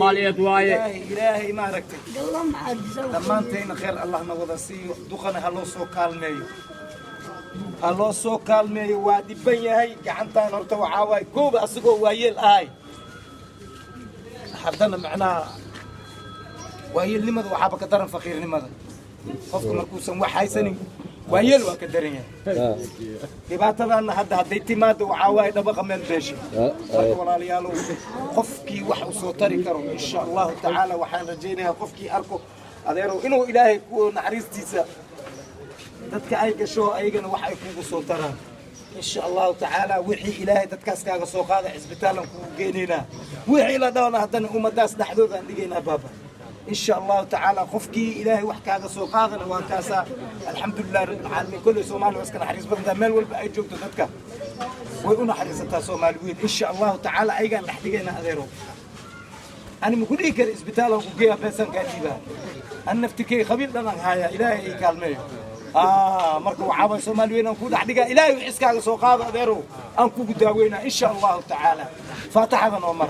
Soomaaliyeed waaye ilaahay ma aragtay dhammaanteena khayr allahna wada siiyo duqana ha loo soo kaalmeeyo waa dhiban yahay gacantaan horta waxaa waaye kooba asagoo waayeel ahay haddana macnaha waayeelnimada waxaaba ka daran faqiirnimada qofka markuusan wax haysanin waayeel waa ka daran yahay dhibaatadaanna hadda hadday timaado waxaa waaye dhabaqa meel beesha marka walaalayaalow qofkii wax u soo tari karo insha allahu tacaala waxaan rajaynayaa qofkii arko adeerow inuu ilaahay ku naxariistiisa dadka ay gasho ayagana wax ay kugu soo taraan insha allahu tacaala wixii ilaahay dadkaas kaaga soo qaada cisbitaalan kugu geenaynaa wixii la dhawna haddana ummadaas dhexdooda aan dhigaynaa baaba إن شاء الله تعالى قفكي إلهي وحكى هذا سوق هذا وكاسا الحمد لله رب العالمين كل سومالي واسكن حريص بدنا مال والباقي جوك تذكر ويقولنا حريصتها سوماليين إن شاء الله تعالى أيجا نحتاجنا هذيرو أنا مقول إيه كإسبتال وكوجيا بسان كاتبة أنا نفتكي خبير لنا هاي إلهي كلمة مركو عابا سوماليين أنكو نحتاجنا إلهي وحسك هذا سوق هذا هذيرو أنكو قداوينا إن شاء الله تعالى فاتح هذا نومر